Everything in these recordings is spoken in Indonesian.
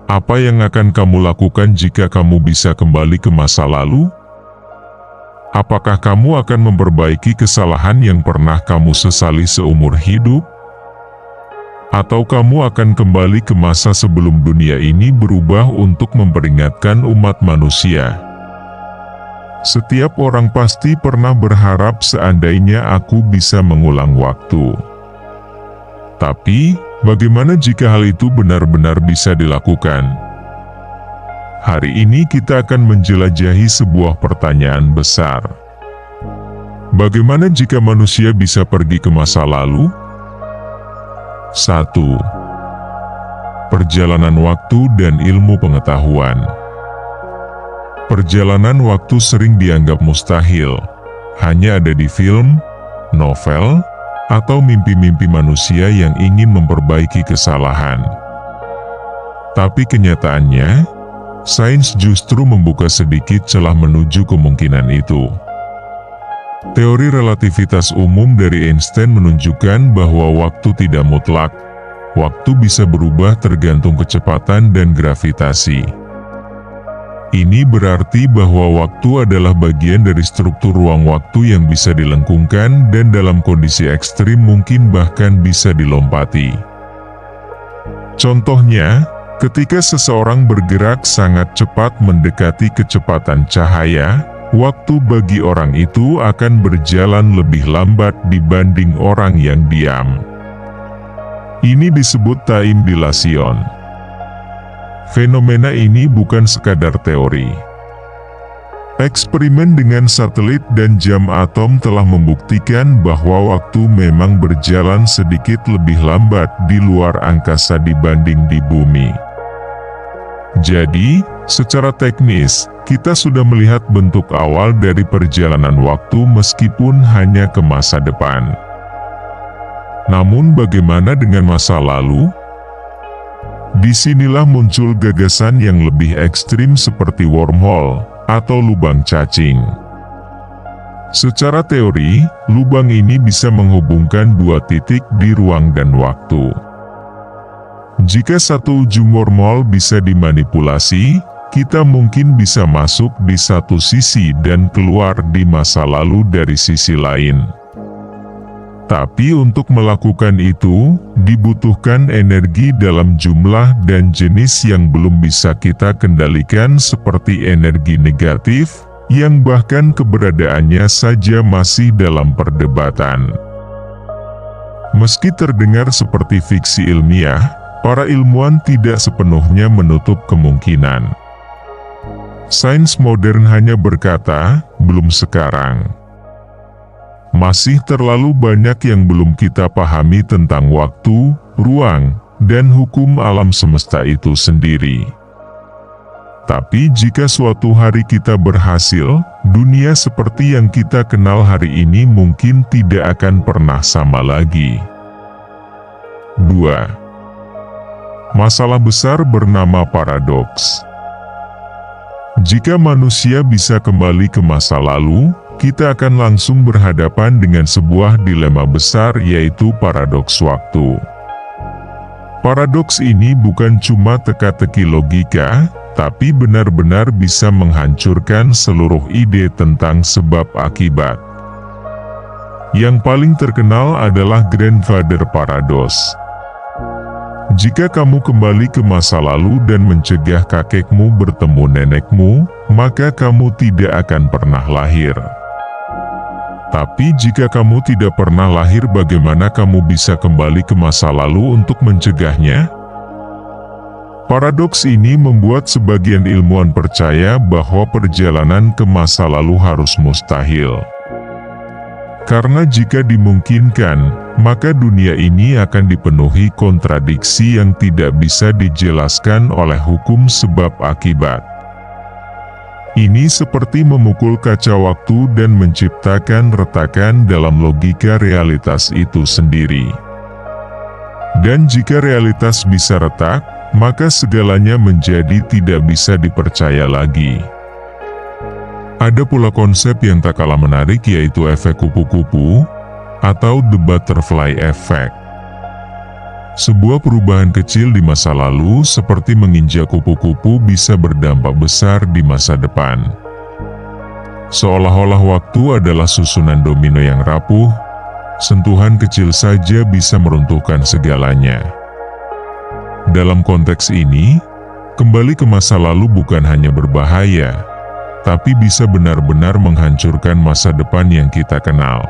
Apa yang akan kamu lakukan jika kamu bisa kembali ke masa lalu? Apakah kamu akan memperbaiki kesalahan yang pernah kamu sesali seumur hidup? Atau kamu akan kembali ke masa sebelum dunia ini berubah untuk memperingatkan umat manusia? Setiap orang pasti pernah berharap seandainya aku bisa mengulang waktu. Tapi, bagaimana jika hal itu benar-benar bisa dilakukan? Hari ini kita akan menjelajahi sebuah pertanyaan besar. Bagaimana jika manusia bisa pergi ke masa lalu? 1. Perjalanan waktu dan ilmu pengetahuan. Perjalanan waktu sering dianggap mustahil, hanya ada di film, novel, atau mimpi-mimpi manusia yang ingin memperbaiki kesalahan. Tapi kenyataannya, sains justru membuka sedikit celah menuju kemungkinan itu. Teori relativitas umum dari Einstein menunjukkan bahwa waktu tidak mutlak. Waktu bisa berubah tergantung kecepatan dan gravitasi. Ini berarti bahwa waktu adalah bagian dari struktur ruang waktu yang bisa dilengkungkan dan dalam kondisi ekstrim mungkin bahkan bisa dilompati. Contohnya, ketika seseorang bergerak sangat cepat mendekati kecepatan cahaya, waktu bagi orang itu akan berjalan lebih lambat dibanding orang yang diam. Ini disebut time dilation. Fenomena ini bukan sekadar teori. Eksperimen dengan satelit dan jam atom telah membuktikan bahwa waktu memang berjalan sedikit lebih lambat di luar angkasa dibanding di bumi. Jadi, secara teknis, kita sudah melihat bentuk awal dari perjalanan waktu meskipun hanya ke masa depan. Namun bagaimana dengan masa lalu? Disinilah muncul gagasan yang lebih ekstrim seperti wormhole atau lubang cacing. Secara teori, lubang ini bisa menghubungkan dua titik di ruang dan waktu. Jika satu ujung wormhole bisa dimanipulasi, kita mungkin bisa masuk di satu sisi dan keluar di masa lalu dari sisi lain. Tapi untuk melakukan itu, dibutuhkan energi dalam jumlah dan jenis yang belum bisa kita kendalikan seperti energi negatif, yang bahkan keberadaannya saja masih dalam perdebatan. Meski terdengar seperti fiksi ilmiah, para ilmuwan tidak sepenuhnya menutup kemungkinan. Sains modern hanya berkata, belum sekarang. Masih terlalu banyak yang belum kita pahami tentang waktu, ruang, dan hukum alam semesta itu sendiri. Tapi jika suatu hari kita berhasil, dunia seperti yang kita kenal hari ini mungkin tidak akan pernah sama lagi. 2. Masalah besar bernama paradoks. Jika manusia bisa kembali ke masa lalu, kita akan langsung berhadapan dengan sebuah dilema besar yaitu paradoks waktu. Paradoks ini bukan cuma teka-teki logika, tapi benar-benar bisa menghancurkan seluruh ide tentang sebab akibat. Yang paling terkenal adalah grandfather paradox. Jika kamu kembali ke masa lalu dan mencegah kakekmu bertemu nenekmu, maka kamu tidak akan pernah lahir. Tapi jika kamu tidak pernah lahir, bagaimana kamu bisa kembali ke masa lalu untuk mencegahnya? Paradoks ini membuat sebagian ilmuwan percaya bahwa perjalanan ke masa lalu harus mustahil. Karena jika dimungkinkan, maka dunia ini akan dipenuhi kontradiksi yang tidak bisa dijelaskan oleh hukum sebab akibat. Ini seperti memukul kaca waktu dan menciptakan retakan dalam logika realitas itu sendiri. Dan jika realitas bisa retak, maka segalanya menjadi tidak bisa dipercaya lagi. Ada pula konsep yang tak kalah menarik yaitu efek kupu-kupu, atau the butterfly effect. Sebuah perubahan kecil di masa lalu seperti menginjak kupu-kupu bisa berdampak besar di masa depan. Seolah-olah waktu adalah susunan domino yang rapuh, sentuhan kecil saja bisa meruntuhkan segalanya. Dalam konteks ini, kembali ke masa lalu bukan hanya berbahaya, tapi bisa benar-benar menghancurkan masa depan yang kita kenal.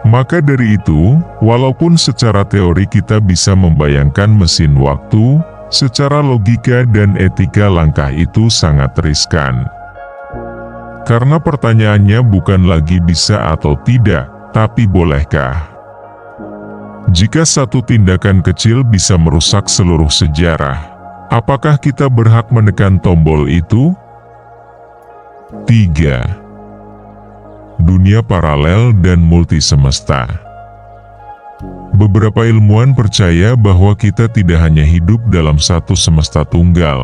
Maka dari itu, walaupun secara teori kita bisa membayangkan mesin waktu, secara logika dan etika langkah itu sangat riskan. Karena pertanyaannya bukan lagi bisa atau tidak, tapi bolehkah? Jika satu tindakan kecil bisa merusak seluruh sejarah, apakah kita berhak menekan tombol itu? 3. Dunia paralel dan multi semesta. Beberapa ilmuwan percaya bahwa kita tidak hanya hidup dalam satu semesta tunggal,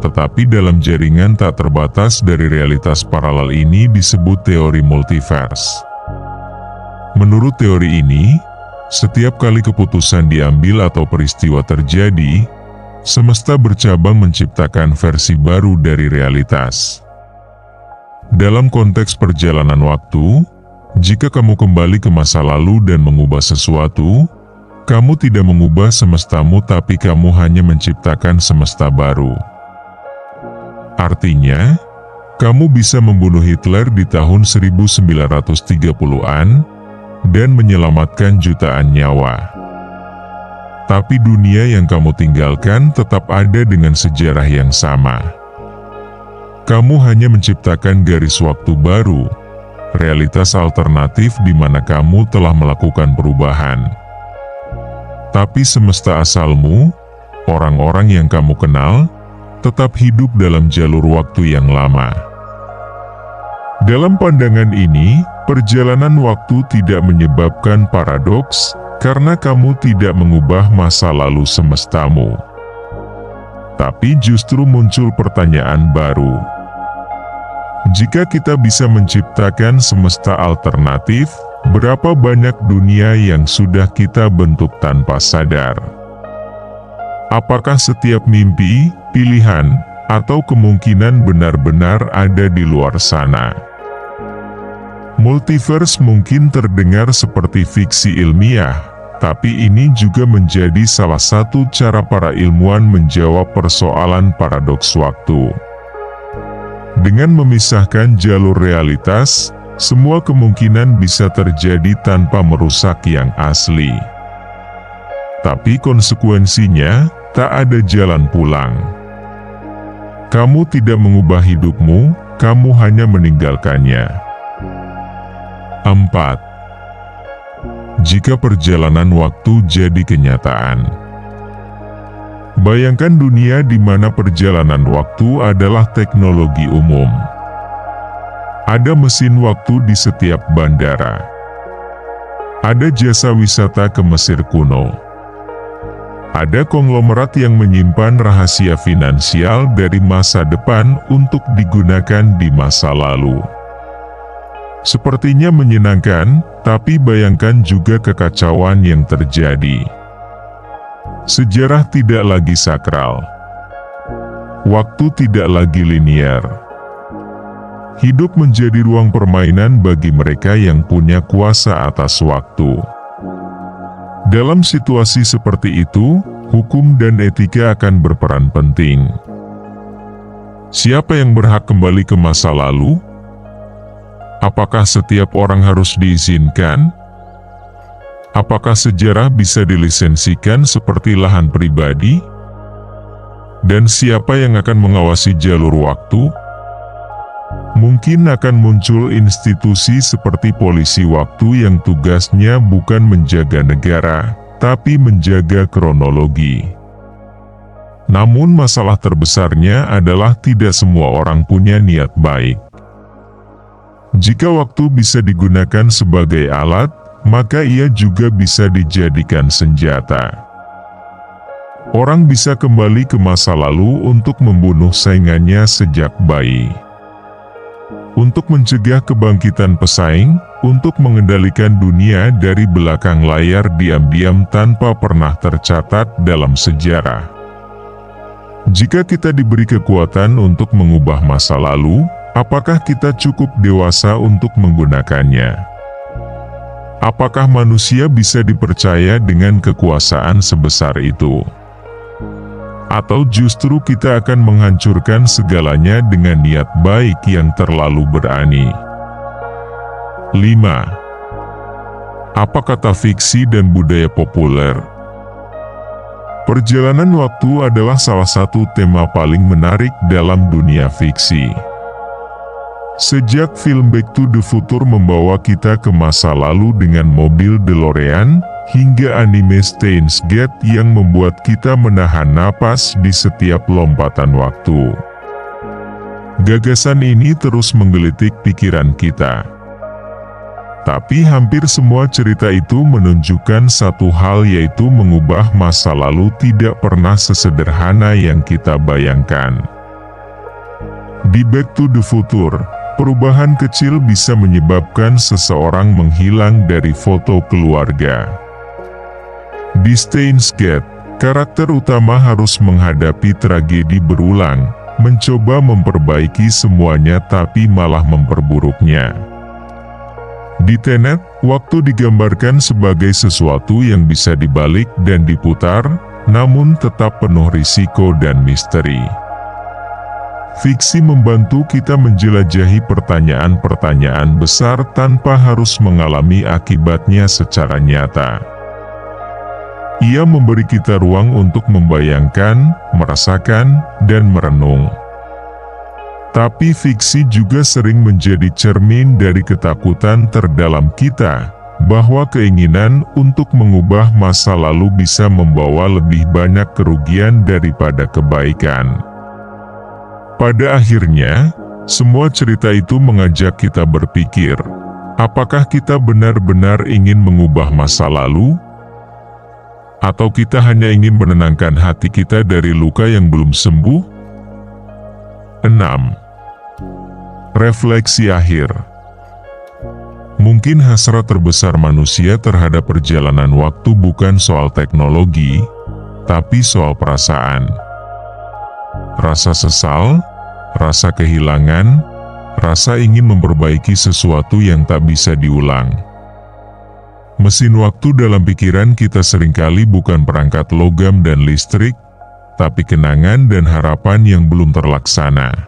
tetapi dalam jaringan tak terbatas dari realitas paralel ini disebut teori multiverse. Menurut teori ini, setiap kali keputusan diambil atau peristiwa terjadi, semesta bercabang menciptakan versi baru dari realitas. Dalam konteks perjalanan waktu, jika kamu kembali ke masa lalu dan mengubah sesuatu, kamu tidak mengubah semestamu tapi kamu hanya menciptakan semesta baru. Artinya, kamu bisa membunuh Hitler di tahun 1930-an dan menyelamatkan jutaan nyawa. Tapi dunia yang kamu tinggalkan tetap ada dengan sejarah yang sama. Kamu hanya menciptakan garis waktu baru, realitas alternatif di mana kamu telah melakukan perubahan. Tapi semesta asalmu, orang-orang yang kamu kenal, tetap hidup dalam jalur waktu yang lama. Dalam pandangan ini, perjalanan waktu tidak menyebabkan paradoks, karena kamu tidak mengubah masa lalu semestamu. Tapi justru muncul pertanyaan baru. Jika kita bisa menciptakan semesta alternatif, berapa banyak dunia yang sudah kita bentuk tanpa sadar? Apakah setiap mimpi, pilihan, atau kemungkinan benar-benar ada di luar sana? Multiverse mungkin terdengar seperti fiksi ilmiah, tapi ini juga menjadi salah satu cara para ilmuwan menjawab persoalan paradoks waktu. Dengan memisahkan jalur realitas, semua kemungkinan bisa terjadi tanpa merusak yang asli. Tapi konsekuensinya, tak ada jalan pulang. Kamu tidak mengubah hidupmu, kamu hanya meninggalkannya. 4. Jika perjalanan waktu jadi kenyataan. Bayangkan dunia di mana perjalanan waktu adalah teknologi umum. Ada mesin waktu di setiap bandara. Ada jasa wisata ke Mesir kuno. Ada konglomerat yang menyimpan rahasia finansial dari masa depan untuk digunakan di masa lalu. Sepertinya menyenangkan, tapi bayangkan juga kekacauan yang terjadi. Sejarah tidak lagi sakral. Waktu tidak lagi linear. Hidup menjadi ruang permainan bagi mereka yang punya kuasa atas waktu. Dalam situasi seperti itu, hukum dan etika akan berperan penting. Siapa yang berhak kembali ke masa lalu? Apakah setiap orang harus diizinkan? Apakah sejarah bisa dilisensikan seperti lahan pribadi? Dan siapa yang akan mengawasi jalur waktu? Mungkin akan muncul institusi seperti polisi waktu yang tugasnya bukan menjaga negara, tapi menjaga kronologi. Namun masalah terbesarnya adalah tidak semua orang punya niat baik. Jika waktu bisa digunakan sebagai alat, maka ia juga bisa dijadikan senjata. Orang bisa kembali ke masa lalu untuk membunuh saingannya sejak bayi. untuk mencegah kebangkitan pesaing, untuk mengendalikan dunia dari belakang layar diam-diam tanpa pernah tercatat dalam sejarah. Jika kita diberi kekuatan untuk mengubah masa lalu, apakah kita cukup dewasa untuk menggunakannya? Apakah manusia bisa dipercaya dengan kekuasaan sebesar itu? Atau justru kita akan menghancurkan segalanya dengan niat baik yang terlalu berani? 5. Apa kata fiksi dan budaya populer? Perjalanan waktu adalah salah satu tema paling menarik dalam dunia fiksi. Sejak film Back to the Future membawa kita ke masa lalu dengan mobil DeLorean, hingga anime Steins Gate yang membuat kita menahan napas di setiap lompatan waktu. Gagasan ini terus menggelitik pikiran kita. Tapi hampir semua cerita itu menunjukkan satu hal, yaitu mengubah masa lalu tidak pernah sesederhana yang kita bayangkan. Di Back to the Future, perubahan kecil bisa menyebabkan seseorang menghilang dari foto keluarga. Di Steins Gate, karakter utama harus menghadapi tragedi berulang, mencoba memperbaiki semuanya tapi malah memperburuknya. Di Tenet, waktu digambarkan sebagai sesuatu yang bisa dibalik dan diputar, namun tetap penuh risiko dan misteri. Fiksi membantu kita menjelajahi pertanyaan-pertanyaan besar tanpa harus mengalami akibatnya secara nyata. Ia memberi kita ruang untuk membayangkan, merasakan, dan merenung. Tapi fiksi juga sering menjadi cermin dari ketakutan terdalam kita, bahwa keinginan untuk mengubah masa lalu bisa membawa lebih banyak kerugian daripada kebaikan. Pada akhirnya, semua cerita itu mengajak kita berpikir, apakah kita benar-benar ingin mengubah masa lalu? Atau kita hanya ingin menenangkan hati kita dari luka yang belum sembuh? 6. Refleksi akhir. Mungkin hasrat terbesar manusia terhadap perjalanan waktu bukan soal teknologi, tapi soal perasaan. Rasa sesal, rasa kehilangan, rasa ingin memperbaiki sesuatu yang tak bisa diulang. Mesin waktu dalam pikiran kita seringkali bukan perangkat logam dan listrik, tapi kenangan dan harapan yang belum terlaksana.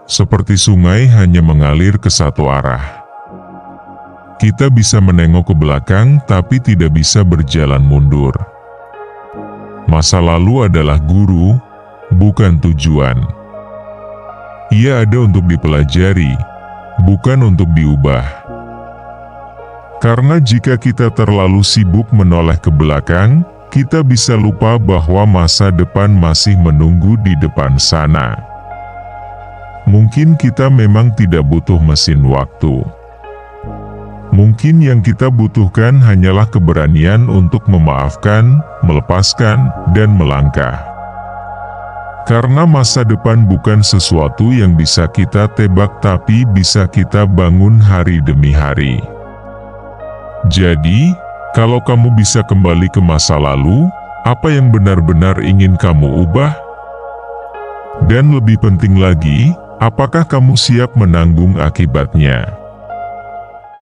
Seperti sungai hanya mengalir ke satu arah. Kita bisa menengok ke belakang tapi tidak bisa berjalan mundur. Masa lalu adalah guru, bukan tujuan. Ia ada untuk dipelajari, bukan untuk diubah. Karena jika kita terlalu sibuk menoleh ke belakang, kita bisa lupa bahwa masa depan masih menunggu di depan sana. Mungkin kita memang tidak butuh mesin waktu. Mungkin yang kita butuhkan hanyalah keberanian untuk memaafkan, melepaskan, dan melangkah. Karena masa depan bukan sesuatu yang bisa kita tebak, tapi bisa kita bangun hari demi hari. Jadi, kalau kamu bisa kembali ke masa lalu, apa yang benar-benar ingin kamu ubah? Dan lebih penting lagi, apakah kamu siap menanggung akibatnya?